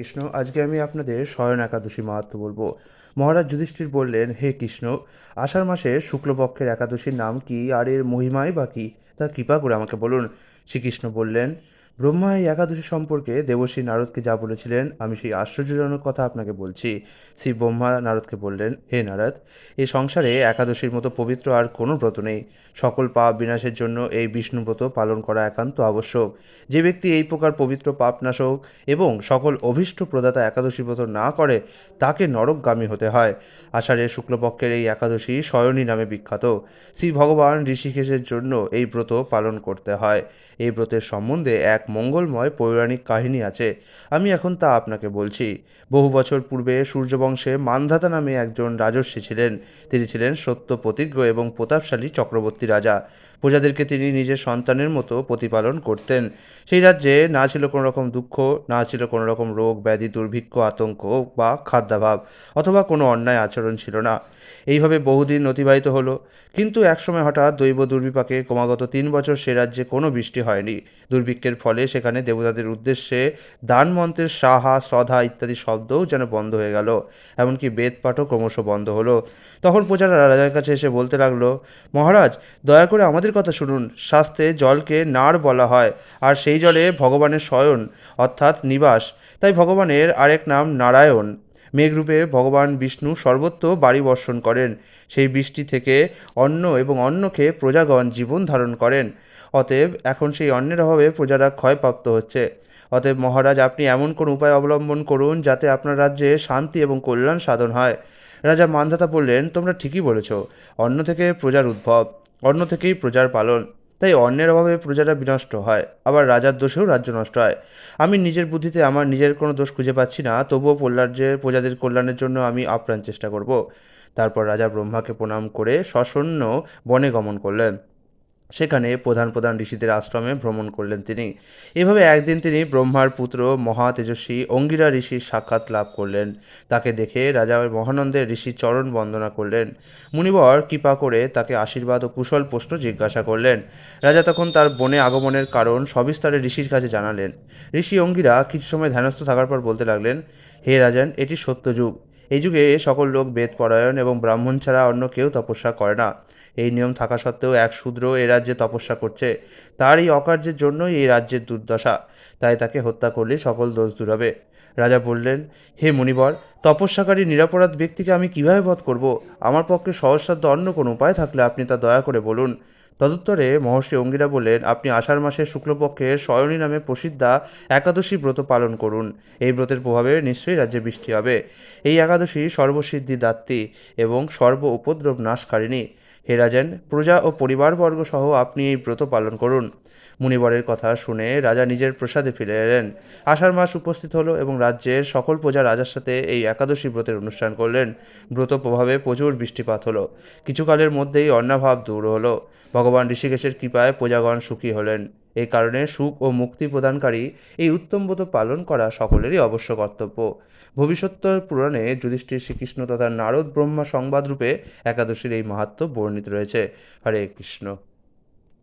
কৃষ্ণ, আজকে আমি আপনাদের শয়ন একাদশী মাহাত্ম্য বলবো। মহারাজ যুধিষ্ঠির বললেন, হে কৃষ্ণ, আষাঢ় মাসে শুক্লপক্ষের একাদশীর নাম কি আর এর মহিমাই বা কী, তা কৃপা করে আমাকে বলুন। শ্রীকৃষ্ণ বললেন, ব্রহ্মা এই একাদশী সম্পর্কে দেবশ্রী নারদকে যা বলেছিলেন আমি সেই আশ্চর্যজনক কথা আপনাকে বলছি। শ্রী ব্রহ্মা নারদকে বললেন, হে নারদ, এই সংসারে একাদশীর মতো পবিত্র আর কোনো ব্রত নেই। সকল পাপ বিনাশের জন্য এই বিষ্ণুব্রত পালন করা একান্ত আবশ্যক। যে ব্যক্তি এই প্রকার পবিত্র পাপনাশক এবং সকল অভীষ্ট প্রদাতা একাদশী ব্রত না করে তাকে নরকগামী হতে হয়। আষাঢ়ের শুক্লপক্ষের এই একাদশী শয়নী নামে বিখ্যাত। শ্রী ভগবান ঋষিকেশের জন্য এই ব্রত পালন করতে হয়। এই ব্রতের সম্বন্ধে এক মঙ্গলময় পৌরাণিক কাহিনী আছে, আমি এখন তা আপনাকে বলছি। বহু বছর পূর্বে সূর্যবংশে মান্ধাতা নামে একজন রাজর্ষি ছিলেন। তিনি ছিলেন সত্য প্রতিজ্ঞ এবং প্রতাপশালী চক্রবর্তী রাজা। প্রজাদেরকে তিনি নিজের সন্তানের মতো প্রতিপালন করতেন। সেই রাজ্যে না ছিল কোনো রকম দুঃখ, না ছিল কোনো রকম রোগ ব্যাধি, দুর্ভিক্ষ, আতঙ্ক বা খাদ্যাভাব, অথবা কোনো অন্যায় আচরণ ছিল না। এইভাবে বহুদিন অতিবাহিত হলো। কিন্তু একসময় হঠাৎ দৈব দুর্বিপাকে ক্রমাগত 3 বছর সে রাজ্যে কোনো বৃষ্টি হয়নি। দুর্ভিক্ষের ফলে সেখানে দেবতাদের উদ্দেশ্যে দান মন্ত্রের সাহা সধা ইত্যাদি শব্দও যেন বন্ধ হয়ে গেল। এমনকি বেদপাঠও ক্রমশ বন্ধ হলো। তখন প্রজারা রাজার কাছে এসে বলতে লাগলো, মহারাজ, দয়া করে আমাদের কথা শুনুন। শাস্ত্রে জলকে নার বলা হয়, আর সেই জলে ভগবানের শয়ন অর্থাৎ নিবাস। তাই ভগবানের আরেক নাম নারায়ণ। মেঘরূপে ভগবান বিষ্ণু সর্বত্র বাড়ি বর্ষণ করেন। সেই বৃষ্টি থেকে অন্ন এবং অন্ন খেয়ে প্রজাগণ জীবন ধারণ করেন। অতএব এখন সেই অন্নের অভাবে প্রজারা ক্ষয়প্রাপ্ত হচ্ছে। অতএব মহারাজ, আপনি এমন কোন উপায় অবলম্বন করুন যাতে আপনার রাজ্যে শান্তি এবং কল্যাণ সাধন হয়। রাজা মান্ধাতা বললেন, তোমরা ঠিকই বলেছ। অন্ন থেকে প্রজার উদ্ভব, অন্ন থেকেই প্রজার পালন। তাই অন্যের অভাবে প্রজারা বিনষ্ট হয়, আবার রাজার দোষেও রাজ্য নষ্ট হয়। আমি নিজের বুদ্ধিতে আমার নিজের কোনো দোষ খুঁজে পাচ্ছি না, তবুও প্রজাদের কল্যাণের জন্য আমি আপ্রাণ চেষ্টা করব। তারপর রাজা ব্রহ্মাকে প্রণাম করে সসৈন্য বনে গমন করলেন। সেখানে প্রধান প্রধান ঋষিদের আশ্রমে ভ্রমণ করলেন তিনি। এভাবে একদিন তিনি ব্রহ্মার পুত্র মহা তেজস্বী অঙ্গিরা ঋষির সাক্ষাৎ লাভ করলেন। তাকে দেখে রাজা মহানন্দের ঋষির চরণ বন্দনা করলেন। মুনিবর কৃপা করে তাকে আশীর্বাদ ও কুশল প্রশ্ন জিজ্ঞাসা করলেন। রাজা তখন তার বনে আগমনের কারণ সবিস্তারে ঋষির কাছে জানালেন। ঋষি অঙ্গিরা কিছু সময় ধ্যানস্থ থাকার পর বলতে লাগলেন, হে রাজন, এটি সত্য যুগ। এই যুগে সকল লোক বেদপরায়ণ এবং ব্রাহ্মণ ছাড়া অন্য কেউ তপস্যা করে না। এই নিয়ম থাকা সত্ত্বেও এক শূদ্র এ রাজ্যে তপস্যা করছে। তার এই অকার্যের জন্যই এই রাজ্যের দুর্দশা। তাই তাকে হত্যা করলে সকল দোষ দূর হবে। রাজা বললেন, হে মুনিবর, তপস্যাকারী নিরপরাধ ব্যক্তিকে আমি কিভাবে বধ করব? আমার পক্ষে সহজসাধ্য অন্য কোনো উপায় থাকলে আপনি তা দয়া করে বলুন। তদুত্তরে মহর্ষি অঙ্গিরা বললেন, আপনি আষাঢ় মাসের শুক্লপক্ষের শয়নী নামে প্রসিদ্ধা একাদশী ব্রত পালন করুন। এই ব্রতের প্রভাবে নিশ্চয়ই রাজ্যে বৃষ্টি হবে। এই একাদশী সর্বসিদ্ধি দাত্রী এবং সর্ব উপদ্রব নাশকারিণী। হে রাজেন, প্রজা ও পরিবারবর্গ সহ আপনি এই ব্রত পালন করুন। মুনিবরের কথা শুনে রাজা নিজের প্রাসাদে ফিরে এলেন। আষাঢ় মাস উপস্থিত হলো এবং রাজ্যের সকল প্রজা রাজার সাথে এই একাদশী ব্রতের অনুষ্ঠান করলেন। ব্রত প্রভাবে প্রচুর বৃষ্টিপাত হলো। কিছুকালের মধ্যেই অন্নাভাব দূর হলো। ভগবান ঋষিকেশের কৃপায় প্রজাগণ সুখী হলেন। এই কারণে সুখ ও মুক্তি প্রদানকারী এই উত্তম ব্রত পালন করা সকলেরই অবশ্য কর্তব্য। ভবিষ্যত্তর পুরাণে যুধিষ্ঠির শ্রীকৃষ্ণ তথা নারদ ব্রহ্মা সংবাদরূপে একাদশীর এই মাহাত্ম্য বর্ণিত রয়েছে। হরে কৃষ্ণ।